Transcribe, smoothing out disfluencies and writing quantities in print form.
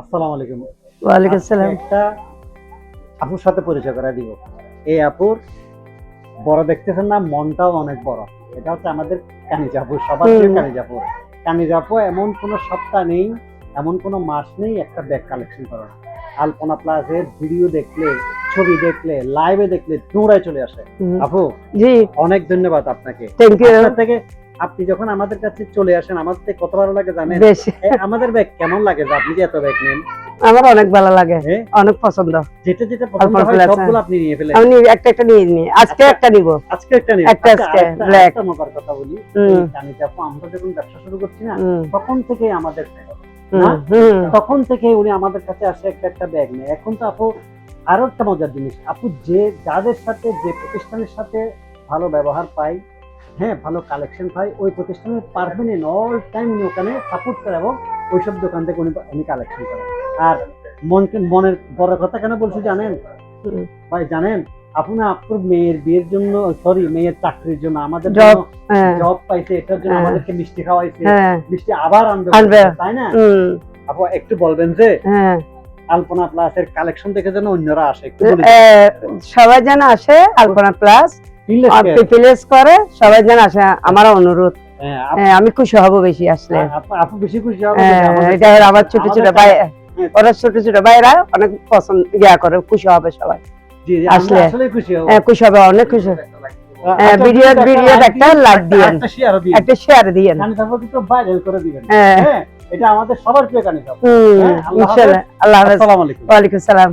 আসসালামু আলাইকুম। ওয়ালাইকুম আসসালাম। একটা আপুর সাথে পরিচয় করায় দিব। এই আপুর বড় দেখতেছেন না, মনটাও অনেক বড়। এটা হচ্ছে আমাদের কানিজ আপু, সবার প্রিয় কানিজ আপু। কানিজ আপু এমন কোনো সপ্তাহ নেই, এমন কোনো মাস নেই একটা ব্যাগ কালেকশন করার। আলপনা প্লাজের ভিডিও দেখলে, ছবি দেখলে, লাইভে দেখলে দৌড়ায় চলে আসে। আপু জি, অনেক ধন্যবাদ আপনাকে। Thank you. আপনার থেকে আপনি যখন আমাদের কাছে চলে আসেন, আমাদের থেকে কত ভালো লাগে জানেন? বেশি আমাদের ব্যাগ কেমন লাগে যে আপনি যে এত ব্যাগ নেন? আমার অনেক ভালো লাগে, হ্যাঁ? অনেক পছন্দ। যেটা যেটা পছন্দ আলপনা হয় প্লাজা। সবগুলো আপনি নিয়ে ফেলেন। আমি একটা একটা নিয়ে নি, আজকে আচ্ছা। একটা নিব। আজকে একটা নিন। একটা আজকে, black। একটা মজার কথা বলি। কানিজ আপু আমরা যখন ব্যবসা শুরু করছি না, তখন থেকেই আমাদের না? তখন থেকে উনি আমাদের কাছে আসে একটা একটা ব্যাগ নেয়। এখন তো আপু আরো একটা মজার জিনিস, আপু যে যাদের সাথে যে প্রতিষ্ঠানের সাথে ভালো ব্যবহার পাই, হ্যাঁ ভালো কালেকশন পাই, ওই প্রতিষ্ঠানের পারমানেন্ট অল টাইম উনি ওখানে সাপোর্ট করে এবং ওইসব দোকান থেকে উনি কালেকশন করে। আর মনের বড় কথা কেন বলছি জানেন ভাই? জানেন আপু না আপনার মেয়ের বিয়ের জন্য, সরি মেয়ের চাকরির জন্য আমাদের জব পাইছে, এটার জন্য আমাদেরকে মিষ্টি খাওয়াইছে, মিষ্টি আবার আনবে, তাই না? আপু একটু বলবেন যে আলপনা প্লাসের কালেকশন দেখে যেন অন্যরা আসে, একটু বলে সবাই যেন আসে আলপনা প্লাস প্লেস করে, সবাই যেন আসে, আমার অনুরোধ। আমি খুশি হব বেশি আসলে। আপু বেশি খুশি হবে। এটা আমার ছোট ছোট ভাই, ওরা ছোট ছোট ভাইরা অনেক পছন্দ করে, খুশি হবে সবাই আসলে। খুশি হবে, অনেক খুশি। ভিডিও একটা লাইক দিবেন, একটা শেয়ার দিবেন, ভাইরাল করে দিবেন। এটা আমাদের সবার প্রিয় কানিজ আপু। ইনশাআল্লাহ। আল্লাহ হাফেজ। আসসালামু আলাইকুম। ওয়া আলাইকুম সালাম।